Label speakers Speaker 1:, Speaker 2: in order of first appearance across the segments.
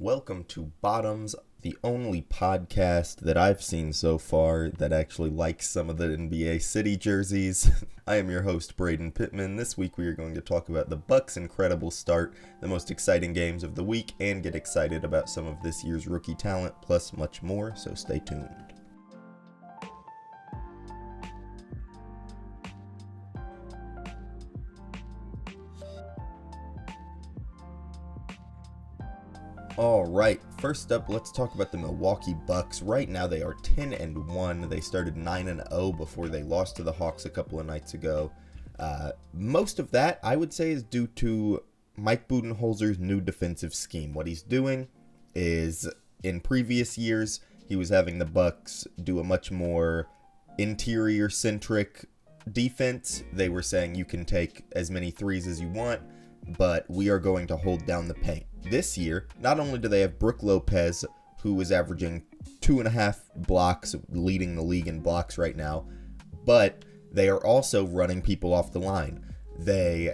Speaker 1: Welcome to Bottoms, the only podcast that I've seen so far that actually likes some of the NBA City jerseys. I am your host, Braden Pittman. This week we are going to talk about the Bucks' incredible start, the most exciting games of the week, and get excited about some of this year's rookie talent, plus much more, so stay tuned. Alright, first up, let's talk about the Milwaukee Bucks. Right now they are 10-1. They started 9-0 before they lost to the Hawks a couple of nights ago. Most of that, I would say, is due to Mike Budenholzer's new defensive scheme. What he's doing is, in previous years, he was having the Bucks do a much more interior-centric defense. They were saying you can take as many threes as you want, but we are going to hold down the paint. This year, not only do they have Brook Lopez, who is averaging 2.5 blocks, leading the league in blocks right now, but they are also running people off the line. They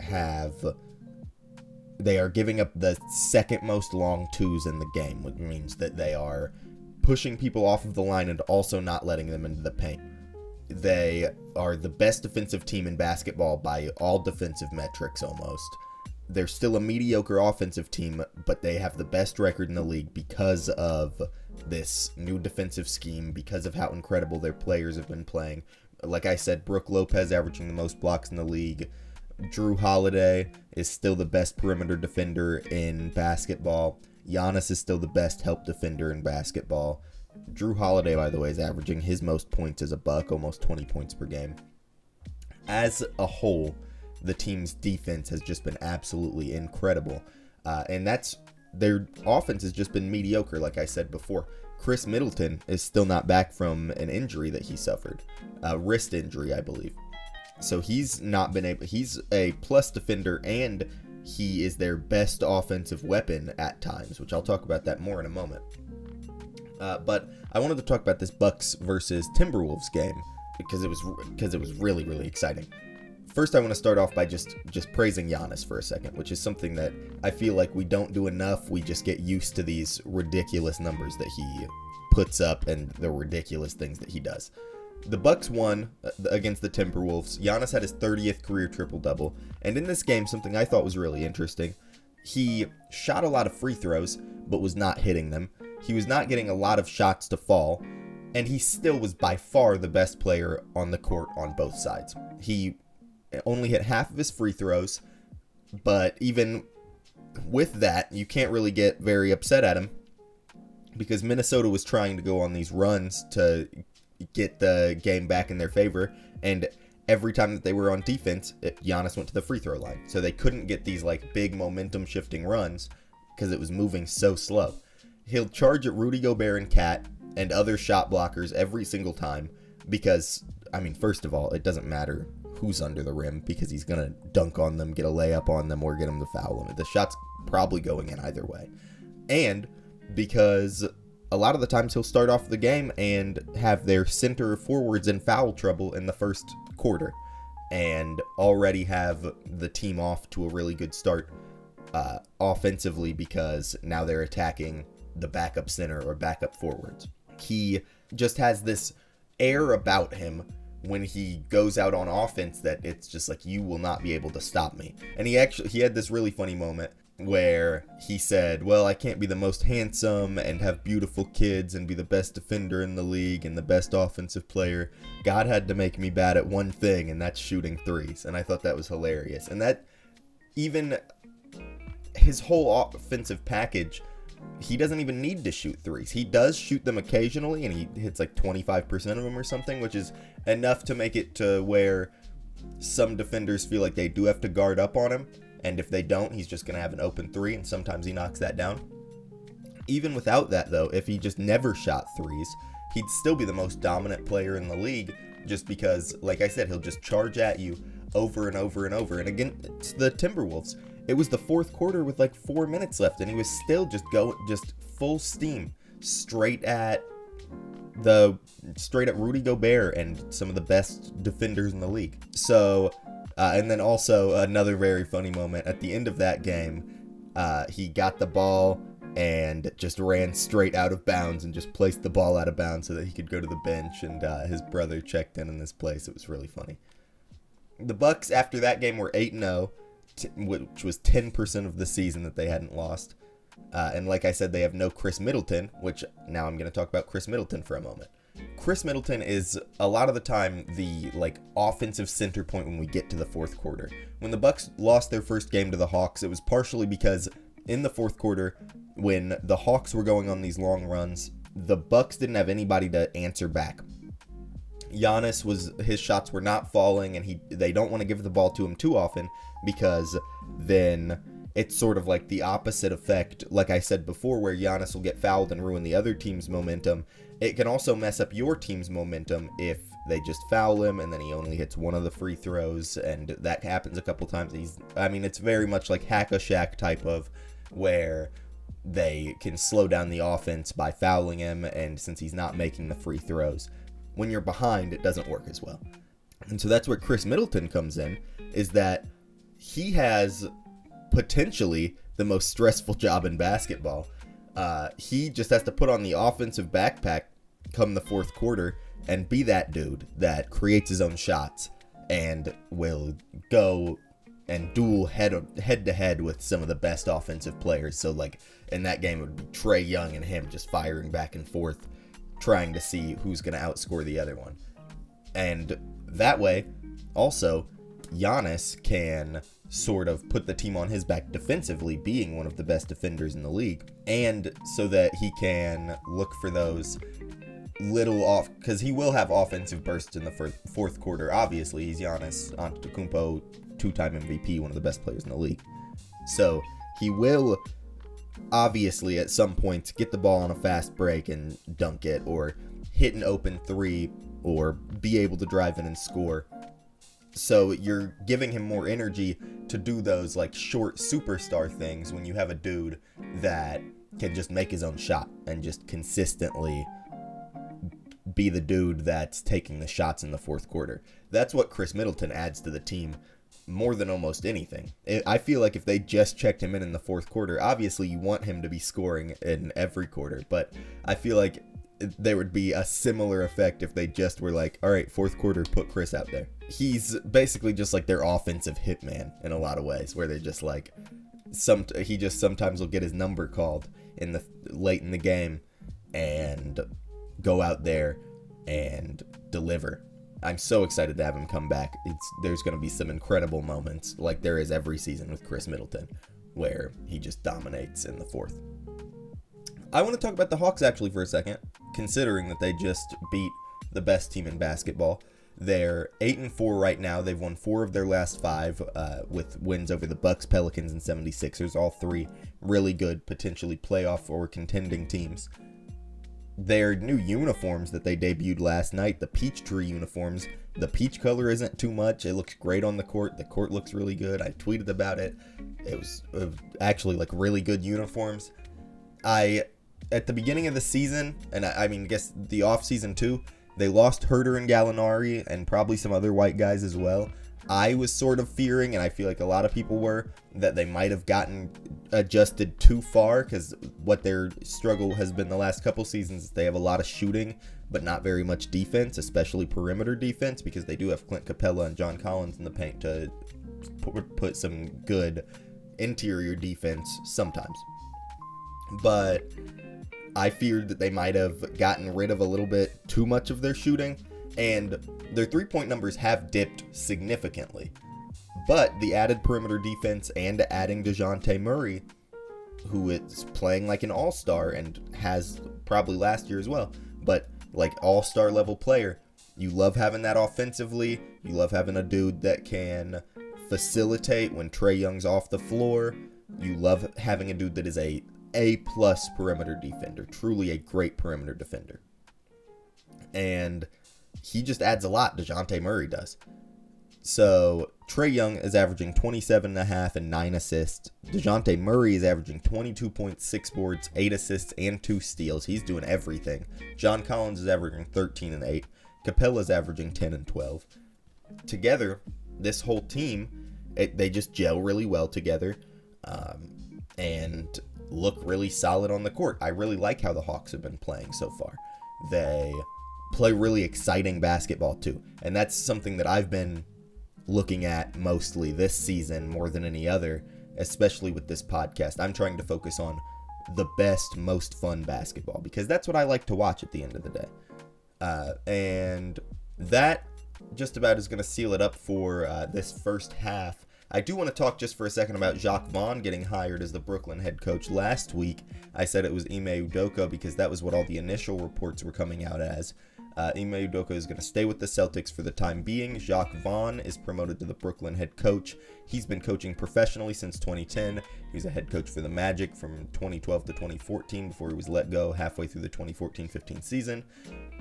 Speaker 1: are giving up the second most long twos in the game, which means that they are pushing people off of the line and also not letting them into the paint. They are the best defensive team in basketball by all defensive metrics almost. They're still a mediocre offensive team, but they have the best record in the league because of this new defensive scheme, because of how incredible their players have been playing. Like I said, Brook Lopez averaging the most blocks in the league. Jrue Holiday is still the best perimeter defender in basketball. Giannis is still the best help defender in basketball. Jrue Holiday, by the way, is averaging his most points as a Buck, almost 20 points per game. As a whole, the team's defense has just been absolutely incredible. And their offense has just been mediocre, like I said before. Chris Middleton is still not back from an injury that he suffered. A wrist injury, I believe. So he's a plus defender, and he is their best offensive weapon at times, which I'll talk about that more in a moment. But I wanted to talk about this Bucks versus Timberwolves game because it was really, really exciting. First, I want to start off by just praising Giannis for a second, which is something that I feel like we don't do enough. We just get used to these ridiculous numbers that he puts up and the ridiculous things that he does. The Bucks won against the Timberwolves. Giannis had his 30th career triple-double. And in this game, something I thought was really interesting, he shot a lot of free throws, but was not hitting them. He was not getting a lot of shots to fall. And he still was by far the best player on the court on both sides. He only hit half of his free throws, but even with that, you can't really get very upset at him because Minnesota was trying to go on these runs to get the game back in their favor, and every time that they were on defense, Giannis went to the free throw line, so they couldn't get these like big momentum shifting runs because it was moving so slow. He'll charge at Rudy Gobert and Cat and other shot blockers every single time because, I mean, first of all, it doesn't matter who's under the rim because he's going to dunk on them, get a layup on them, or get them to foul them. The shot's probably going in either way. And because a lot of the times he'll start off the game and have their center forwards in foul trouble in the first quarter and already have the team off to a really good start offensively because now they're attacking the backup center or backup forwards. He just has this air about him when he goes out on offense that it's just like, you will not be able to stop me. And he had this really funny moment where he said, well, I can't be the most handsome and have beautiful kids and be the best defender in the league and the best offensive player. God had to make me bad at one thing, and that's shooting threes. And I thought that was hilarious. And that, even his whole offensive package, he doesn't even need to shoot threes. He does shoot them occasionally, and he hits like 25% of them or something, which is enough to make it to where some defenders feel like they do have to guard up on him, and if they don't, he's just going to have an open three, and sometimes he knocks that down. Even without that, though, if he just never shot threes, he'd still be the most dominant player in the league, just because, like I said, he'll just charge at you over and over and over. And again, it's the Timberwolves. It was the fourth quarter with like 4 minutes left, and he was still just full steam straight at Rudy Gobert and some of the best defenders in the league. So, and then also another very funny moment at the end of that game, he got the ball and just ran straight out of bounds and just placed the ball out of bounds so that he could go to the bench, and his brother checked in this place. It was really funny. The Bucks, after that game, were 8-0, which was 10% of the season that they hadn't lost. And like I said, they have no Chris Middleton, which now I'm going to talk about Chris Middleton for a moment. Chris Middleton is a lot of the time the offensive center point when we get to the fourth quarter. When the Bucks lost their first game to the Hawks, it was partially because in the fourth quarter, when the Hawks were going on these long runs, the Bucks didn't have anybody to answer back. His shots were not falling, and they don't want to give the ball to him too often, because then it's sort of like the opposite effect, like I said before, where Giannis will get fouled and ruin the other team's momentum. It can also mess up your team's momentum if they just foul him and then he only hits one of the free throws, and that happens a couple times. It's very much like hack-a-Shaq type of, where they can slow down the offense by fouling him, and since he's not making the free throws, when you're behind, it doesn't work as well. And so that's where Chris Middleton comes in, is that he has potentially the most stressful job in basketball. He just has to put on the offensive backpack come the fourth quarter and be that dude that creates his own shots and will go and duel head to head with some of the best offensive players. So in that game, it would be Trae Young and him just firing back and forth, trying to see who's going to outscore the other one. And that way, also, Giannis can sort of put the team on his back defensively, being one of the best defenders in the league, and so that he can look for those little off, because he will have offensive bursts in the fourth quarter. Obviously, he's Giannis Antetokounmpo, two-time MVP, one of the best players in the league. So he will obviously at some point get the ball on a fast break and dunk it, or hit an open three, or be able to drive in and score. So you're giving him more energy to do those short superstar things when you have a dude that can just make his own shot and just consistently be the dude that's taking the shots in the fourth quarter. That's what Chris Middleton adds to the team more than almost anything. I feel like if they just checked him in the fourth quarter, obviously you want him to be scoring in every quarter, but I feel like there would be a similar effect if they just were all right, fourth quarter, put Chris out there. He's basically just their offensive hitman in a lot of ways, where they're just he just sometimes will get his number called late in the game and go out there and deliver. I'm so excited to have him come back. There's going to be some incredible moments, like there is every season with Chris Middleton, where he just dominates in the fourth. I want to talk about the Hawks actually for a second, considering that they just beat the best team in basketball. They're 8-4 right now. They've won 4 of their last 5 with wins over the Bucks, Pelicans, and 76ers. All 3 really good, potentially playoff or contending teams. Their new uniforms that they debuted last night, the Peachtree uniforms, the peach color isn't too much. It looks great on the court. The court looks really good. I tweeted about it. It was actually really good uniforms. At the beginning of the season, and I guess the off season too, they lost Herter and Gallinari and probably some other white guys as well. I was sort of fearing, and I feel like a lot of people were, that they might have gotten adjusted too far, because what their struggle has been the last couple seasons is they have a lot of shooting, but not very much defense, especially perimeter defense, because they do have Clint Capella and John Collins in the paint to put some good interior defense sometimes. But I feared that they might have gotten rid of a little bit too much of their shooting, and their three-point numbers have dipped significantly. But the added perimeter defense and adding DeJounte Murray, who is playing like an all-star and has probably last year as well, but all-star level player, you love having that offensively. You love having a dude that can facilitate when Trae Young's off the floor. You love having a dude that is a A-plus perimeter defender, truly a great perimeter defender. And he just adds a lot, DeJounte Murray does. So Trae Young is averaging 27.5 and 9 assists. DeJounte Murray is averaging 22.6 boards, 8 assists, and 2 steals. He's doing everything. John Collins is averaging 13 and 8. Capella's averaging 10 and 12. Together, this whole team, they just gel really well together. And look really solid on the court. I really like how the Hawks have been playing so far. They play really exciting basketball too, and that's something that I've been looking at mostly this season more than any other, especially with this podcast. I'm trying to focus on the best, most fun basketball, because that's what I like to watch at the end of the day. And that just about is going to seal it up for this first half. I do want to talk just for a second about Jacque Vaughn getting hired as the Brooklyn head coach. Last week, I said it was Ime Udoka because that was what all the initial reports were coming out as. Ime Udoka is going to stay with the Celtics for the time being. Jacque Vaughn is promoted to the Brooklyn head coach. He's been coaching professionally since 2010. He was a head coach for the Magic from 2012 to 2014 before he was let go halfway through the 2014-15 season.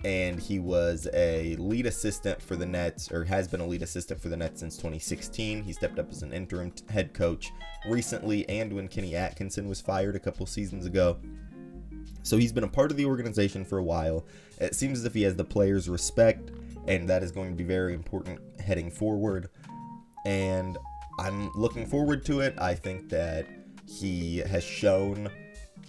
Speaker 1: And he was a lead assistant for the Nets, or has been a lead assistant for the Nets since 2016. He stepped up as an interim head coach recently and when Kenny Atkinson was fired a couple seasons ago. So he's been a part of the organization for a while. It seems as if he has the players' respect, and that is going to be very important heading forward. And I'm looking forward to it. I think that he has shown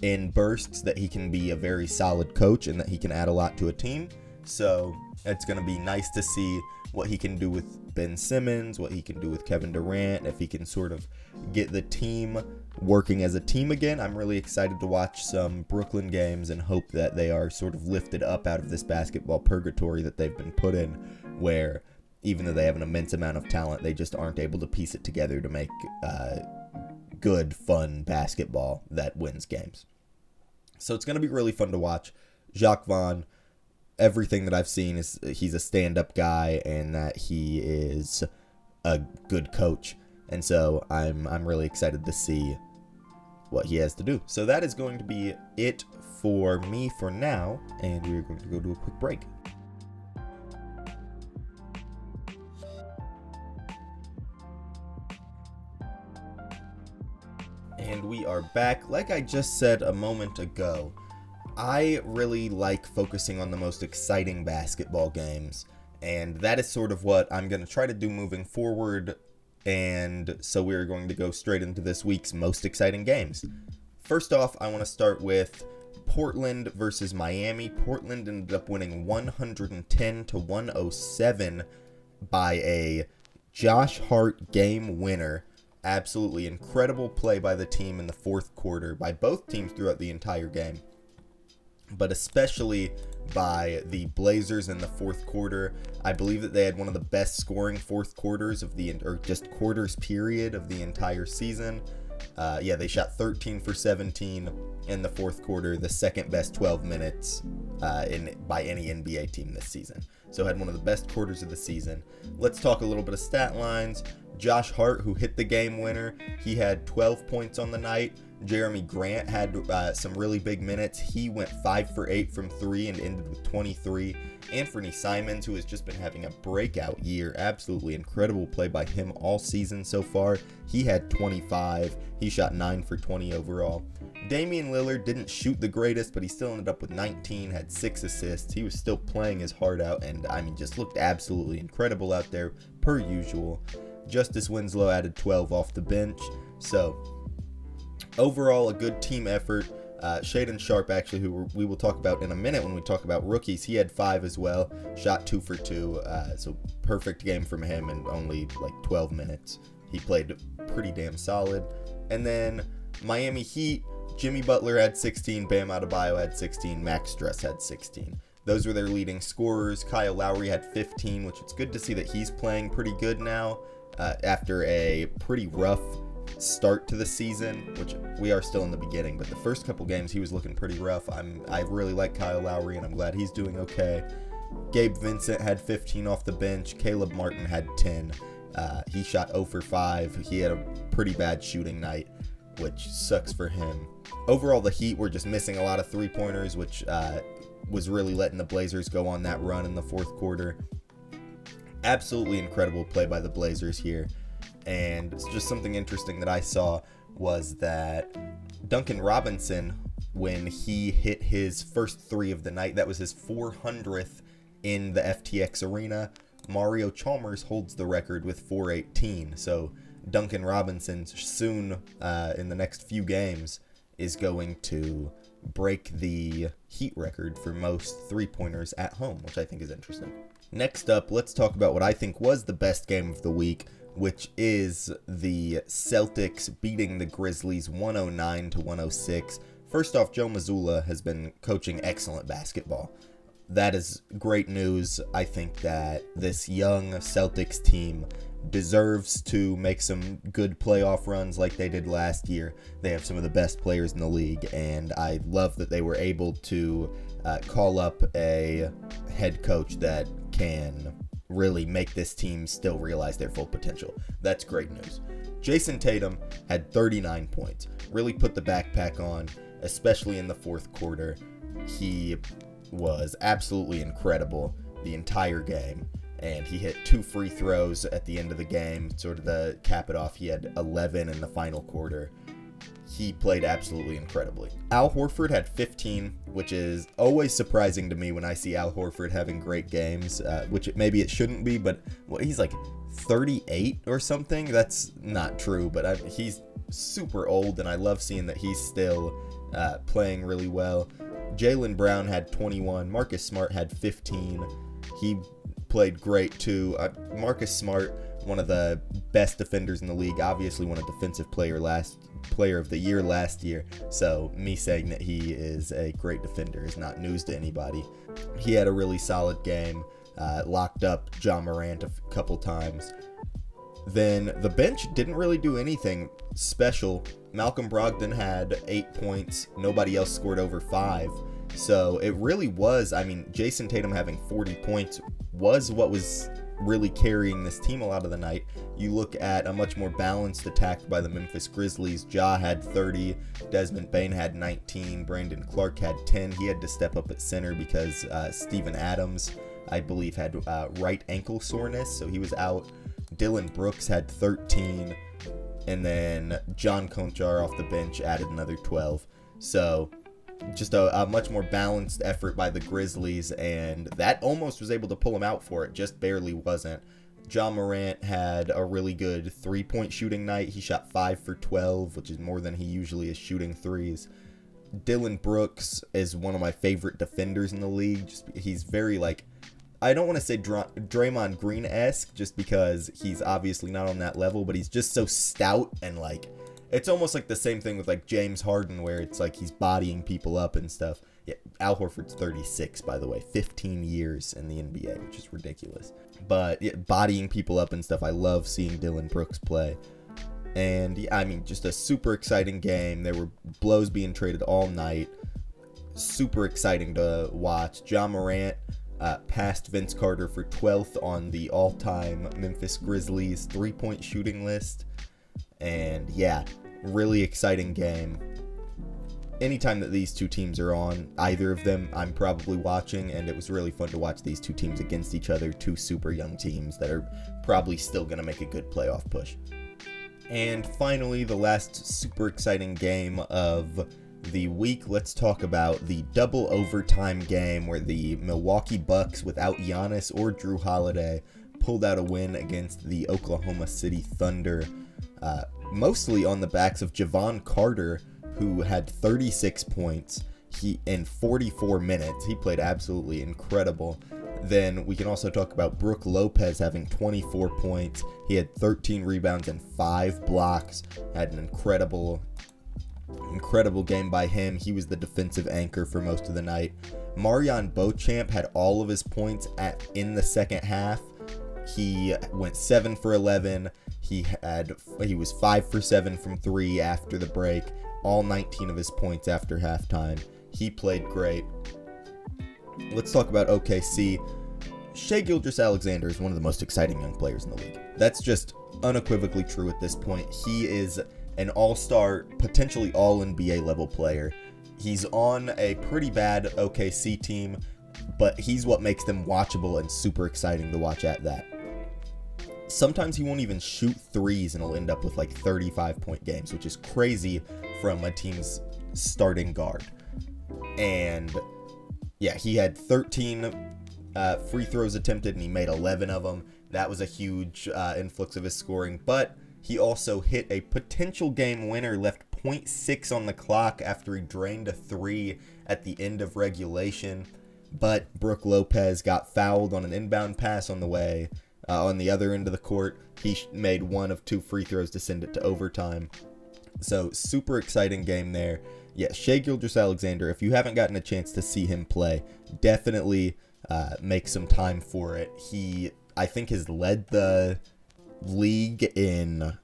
Speaker 1: in bursts that he can be a very solid coach and that he can add a lot to a team. So it's going to be nice to see what he can do with Ben Simmons, what he can do with Kevin Durant, if he can sort of get the team working as a team again. I'm really excited to watch some Brooklyn games and hope that they are sort of lifted up out of this basketball purgatory that they've been put in, where even though they have an immense amount of talent, they just aren't able to piece it together to make good, fun basketball that wins games. So it's going to be really fun to watch. Jacque Vaughn, everything that I've seen is he's a stand-up guy and that he is a good coach. And so I'm really excited to see what he has to do. So that is going to be it for me for now, and we're going to go to a quick break. And we are back. Like I just said a moment ago, I really like focusing on the most exciting basketball games, and that is sort of what I'm going to try to do moving forward. And so we're going to go straight into this week's most exciting games. First off, I want to start with Portland versus Miami. Portland ended up winning 110-107 by a Josh Hart game winner. Absolutely incredible play by the team in the fourth quarter, by both teams throughout the entire game, but especially by the Blazers in the fourth quarter. I believe that they had one of the best scoring fourth quarters of or just quarters period of the entire season. They shot 13 for 17 in the fourth quarter, the second best 12 minutes by any NBA team this season. So had one of the best quarters of the season. Let's talk a little bit of stat lines. Josh Hart, who hit the game winner, he had 12 points on the night. Jeremy Grant had some really big minutes. He went 5 for 8 from 3 and ended with 23. Anthony Simons, who has just been having a breakout year, absolutely incredible play by him all season so far. He had 25. He shot 9 for 20 overall. Damian Lillard didn't shoot the greatest, but he still ended up with 19, had 6 assists. He was still playing his heart out, and just looked absolutely incredible out there, per usual. Justice Winslow added 12 off the bench. So overall, a good team effort. Shaedon Sharpe, actually, who we will talk about in a minute when we talk about rookies, he had 5 as well, shot 2 for 2. So perfect game from him in only like 12 minutes. He played pretty damn solid. And then Miami Heat, Jimmy Butler had 16, Bam Adebayo had 16, Max Strus had 16. Those were their leading scorers. Kyle Lowry had 15, which it's good to see that he's playing pretty good now after a pretty rough start to the season, which we are still in the beginning, but the first couple games he was looking pretty rough. I really like Kyle Lowry, and I'm glad he's doing okay. Gabe Vincent had 15 off the bench. Caleb Martin had 10. He shot 0 for 5. He had a pretty bad shooting night, which sucks for him. Overall, the Heat were just missing a lot of three-pointers, which was really letting the Blazers go on that run in the fourth quarter. Absolutely incredible play by the Blazers here. And it's just something interesting that I saw was that Duncan Robinson, when he hit his first 3 of the night, that was his 400th in the FTX arena. Mario Chalmers holds the record with 418. So Duncan Robinson soon, in the next few games, is going to break the Heat record for most three-pointers at home, which I think is interesting. Next up, let's talk about what I think was the best game of the week, which is the Celtics beating the Grizzlies 109-106. First off, Joe Mazzulla has been coaching excellent basketball. That is great news. I think that this young Celtics team deserves to make some good playoff runs like they did last year. They have some of the best players in the league, and I love that they were able to call up a head coach that can really make this team still realize their full potential. That's great news. Jason Tatum had 39 points, really put the backpack on, especially in the fourth quarter. He was absolutely incredible the entire game, and he hit 2 free throws at the end of the game, sort of to cap it off. He had 11 in the final quarter. He played absolutely incredibly. Al Horford had 15, which is always surprising to me when I see Al Horford having great games, which maybe it shouldn't be, but he's like 38 or something. That's not true, but he's super old, and I love seeing that he's still playing really well. Jaylen Brown had 21. Marcus Smart had 15. He played great too. Marcus Smart, one of the best defenders in the league, obviously won a defensive player of the year last year, so me saying that he is a great defender is not news to anybody. He had a really solid game, locked up Ja Morant a couple times. Then the bench didn't really do anything special. Malcolm Brogdon had 8 points. Nobody else scored over 5. So it really was, Jason Tatum having 40 points was what was really carrying this team a lot of the night. You look at a much more balanced attack by the Memphis Grizzlies. Ja had 30, Desmond Bane had 19, Brandon Clark had 10. He had to step up at center because Steven Adams, I believe, had right ankle soreness, so he was out. Dylan Brooks had 13, and then John Konchar off the bench added another 12. So just a much more balanced effort by the Grizzlies, and that almost was able to pull him out for it, just barely wasn't. Ja Morant had a really good three-point shooting night. He shot 5 for 12, which is more than he usually is shooting threes. Dylan Brooks is one of my favorite defenders in the league. He's very, I don't want to say Draymond Green-esque, just because he's obviously not on that level, but he's just so stout, and it's almost like the same thing with James Harden, where it's like he's bodying people up and stuff. Yeah, Al Horford's 36, by the way, 15 years in the NBA, which is ridiculous. But yeah, bodying people up and stuff, I love seeing Dylan Brooks play. And yeah, just a super exciting game. There were blows being traded all night. Super exciting to watch. Ja Morant passed Vince Carter for 12th on the all-time Memphis Grizzlies three-point shooting list. And yeah, really exciting game. Anytime that these two teams are on, either of them, I'm probably watching, and it was really fun to watch these two teams against each other, two super young teams that are probably still going to make a good playoff push. And finally, the last super exciting game of the week, let's talk about the double overtime game where the Milwaukee Bucks, without Giannis or Drew Holiday, pulled out a win against the Oklahoma City Thunder, mostly on the backs of Javon Carter, who had 36 points in 44 minutes. He played absolutely incredible. Then we can also talk about Brook Lopez having 24 points. He had 13 rebounds and 5 blocks. Had an incredible game by him. He was the defensive anchor for most of the night. Marion Beauchamp had all of his points in the second half. He went 7 for 11. He was 5 for 7 from 3 after the break. All 19 of his points after halftime. He played great. Let's talk about OKC. Shai Gilgeous-Alexander is one of the most exciting young players in the league. That's just unequivocally true at this point. He is an all-star, potentially all-NBA level player. He's on a pretty bad OKC team, but he's what makes them watchable and super exciting to watch at that. Sometimes he won't even shoot threes and he'll end up with 35-point games, which is crazy from a team's starting guard. And yeah, he had 13 free throws attempted and he made 11 of them. That was a huge influx of his scoring, but he also hit a potential game winner, left .6 on the clock after he drained a 3 at the end of regulation. But Brook Lopez got fouled on an inbound pass on the way, on the other end of the court. He made one of 2 free throws to send it to overtime. So, super exciting game there. Yeah, Shai Gilgeous-Alexander, if you haven't gotten a chance to see him play, definitely make some time for it. He, I think, has led the league in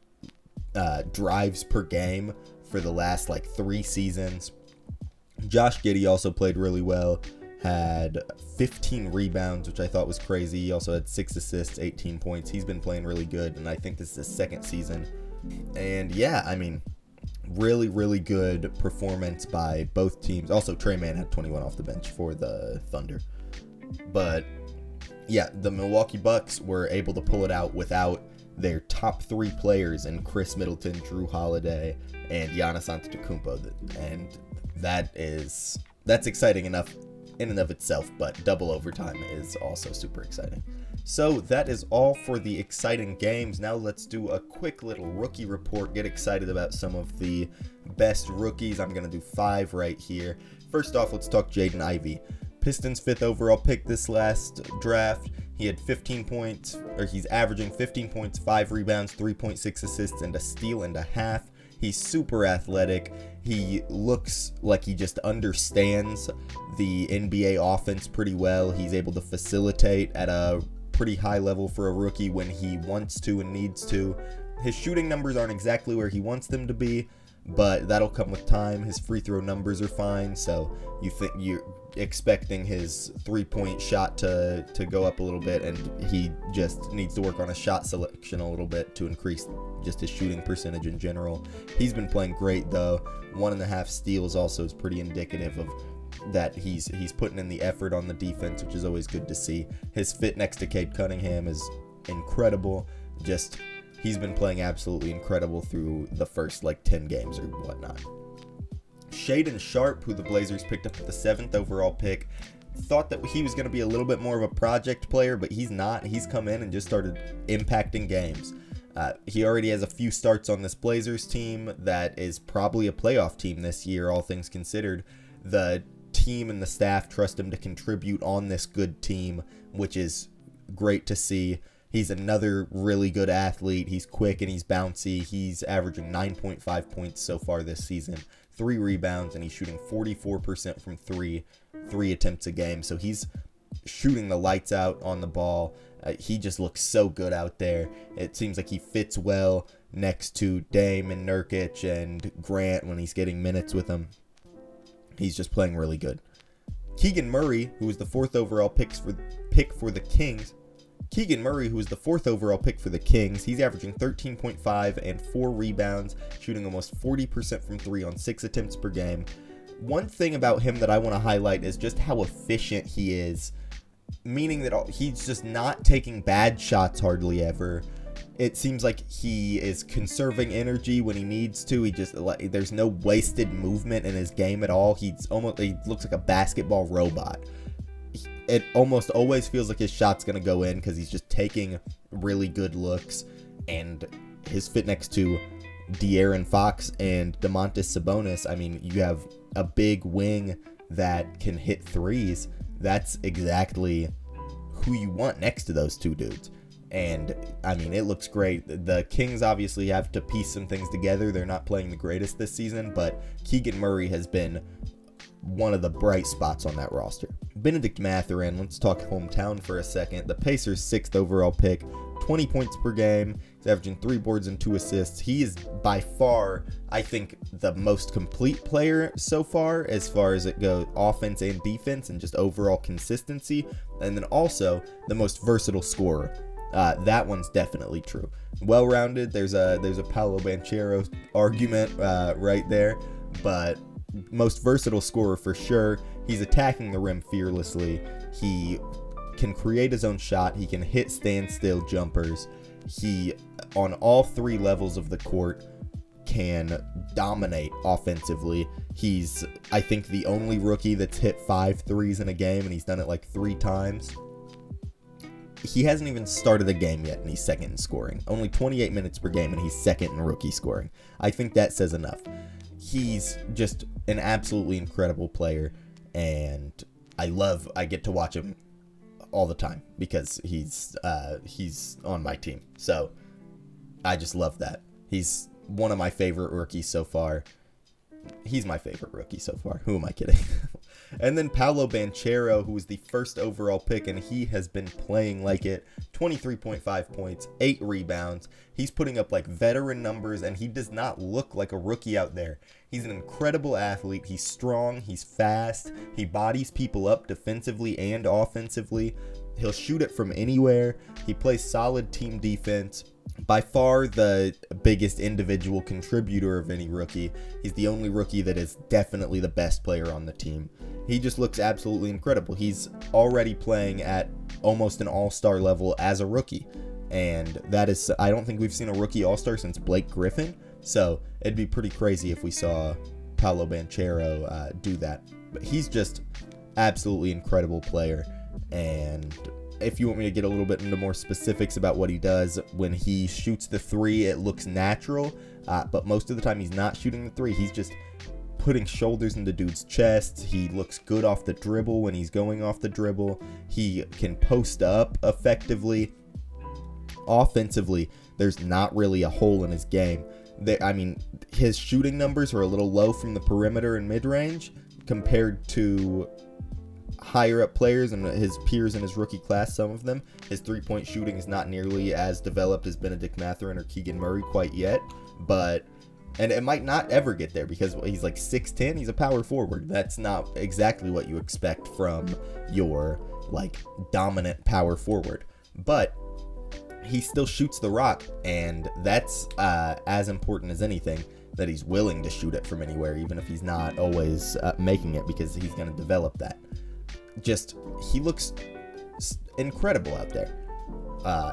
Speaker 1: drives per game for the last, 3 seasons. Josh Giddey also played really well. Had 15 rebounds, which I thought was crazy. He also had 6 assists, 18 points. He's been playing really good, and I think this is his second season. And yeah, I mean, really, really good performance by both teams. Also, Trey Mann had 21 off the bench for the Thunder. But yeah, the Milwaukee Bucks were able to pull it out without their top 3 players in Chris Middleton, Drew Holiday, and Giannis Antetokounmpo. And that's exciting enough in and of itself, but double overtime is also super exciting. So that is all for the exciting games. Now let's do a quick little rookie report. Get excited about some of the best rookies. I'm going to do 5 right here. First off, let's talk Jaden Ivey. Pistons 5th overall pick this last draft. He had 15 points, or he's averaging 15 points, 5 rebounds, 3.6 assists, and a steal and a half. He's super athletic. He looks like he just understands the NBA offense pretty well. He's able to facilitate at a pretty high level for a rookie when he wants to and needs to. His shooting numbers aren't exactly where he wants them to be, but that'll come with time. His free throw numbers are fine, so you're expecting his 3-point shot to go up a little bit, and he just needs to work on his shot selection a little bit to increase just his shooting percentage in general. He's been playing great though. 1.5 steals also is pretty indicative of that he's putting in the effort on the defense, which is always good to see. His fit next to Cade Cunningham is incredible. He's been playing absolutely incredible through the first 10 games or whatnot. Shaedon Sharpe, who the Blazers picked up with the 7th overall pick, thought that he was going to be a little bit more of a project player, but he's not. He's come in and just started impacting games. He already has a few starts on this Blazers team that is probably a playoff team this year, all things considered. The team and the staff trust him to contribute on this good team, which is great to see. He's another really good athlete. He's quick and he's bouncy. He's averaging 9.5 points so far this season, 3 rebounds, and he's shooting 44% from 3 attempts a game. So he's shooting the lights out on the ball. He just looks so good out there. It seems like he fits well next to Dame and Nurkic and Grant when he's getting minutes with them. He's just playing really good. Keegan Murray, who was the 4th overall pick for the Kings. Keegan Murray, who was the 4th overall pick for the Kings, he's averaging 13.5 and 4 rebounds, shooting almost 40% from 3 on 6 attempts per game. One thing about him that I want to highlight is just how efficient he is, meaning that he's just not taking bad shots hardly ever. It seems like he is conserving energy when he needs to. There's no wasted movement in his game at all. He looks like a basketball robot. It almost always feels like his shot's going to go in because he's just taking really good looks. And his fit next to De'Aaron Fox and Domantas Sabonis, I mean, you have a big wing that can hit threes. That's exactly who you want next to those two dudes. And, I mean, it looks great. The Kings obviously have to piece some things together. They're not playing the greatest this season, but Keegan Murray has been one of the bright spots on that roster. Benedict Mathurin, let's talk hometown for a second. The Pacers' 6th overall pick, 20 points per game. He's averaging 3 boards and 2 assists. He is by far, I think, the most complete player so far as it goes offense and defense and just overall consistency. And then also the most versatile scorer. That one's definitely true. Well-rounded. There's a Paolo Banchero argument right there, but most versatile scorer for sure. He's attacking the rim fearlessly. He can create his own shot. He can hit standstill jumpers. He, on all 3 levels of the court, can dominate offensively. He's, I think, the only rookie that's hit 5 threes in a game, and he's done it 3 times. He hasn't even started a game yet, and he's 2nd in scoring. Only 28 minutes per game, and he's 2nd in rookie scoring. I think that says enough. he's just an absolutely incredible player, and I get to watch him all the time because he's on my team. So I just love that. He's one of my favorite rookies so far. He's my favorite rookie so far. Who am I kidding? And then Paolo Banchero, who was the first overall pick, and he has been playing like it. 23.5 points, 8 rebounds. He's putting up like veteran numbers, and he does not look like a rookie out there. He's an incredible athlete. He's strong. He's fast. He bodies people up defensively and offensively. He'll shoot it from anywhere. He plays solid team defense. By far the biggest individual contributor of any rookie. He's the only rookie that is definitely the best player on the team. He just looks absolutely incredible. He's already playing at almost an all-star level as a rookie. And that is, I don't think we've seen a rookie all-star since Blake Griffin. So it'd be pretty crazy if we saw Paolo Banchero do that. But he's just absolutely incredible player. And if you want me to get a little bit into more specifics about what he does, when he shoots the three, it looks natural, but most of the time he's not shooting the three. He's just putting shoulders into dudes' chests. He looks good off the dribble when he's going off the dribble. He can post up effectively. Offensively, there's not really a hole in his game. His shooting numbers are a little low from the perimeter and mid-range compared to higher up players and his peers in his rookie class. Some of them, his 3-point shooting is not nearly as developed as Benedict Mathurin or Keegan Murray quite yet, and it might not ever get there because he's like 6'10". He's a power forward. That's not exactly what you expect from your like dominant power forward, but he still shoots the rock, and that's as important as anything, that he's willing to shoot it from anywhere, even if he's not always making it, because he's going to develop that. He looks incredible out there.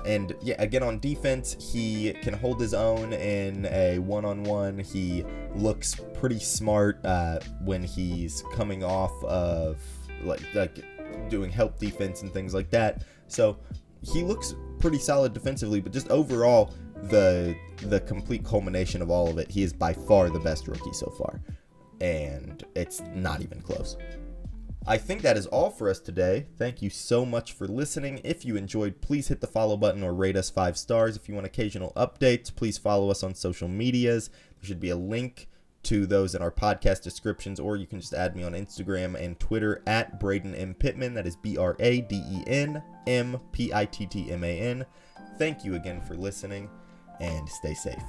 Speaker 1: And yeah, again, on defense, he can hold his own in a one-on-one. He looks pretty smart when he's coming off of like doing help defense and things like that. So he looks pretty solid defensively, but just overall, the complete culmination of all of it, he is by far the best rookie so far, and it's not even close. I think that is all for us today. Thank you so much for listening. If you enjoyed, please hit the follow button or rate us 5 stars. If you want occasional updates, please follow us on social medias. There should be a link to those in our podcast descriptions, or you can just add me on Instagram and Twitter at Braden M. Pittman. That is BradenMPittman. Thank you again for listening, and stay safe.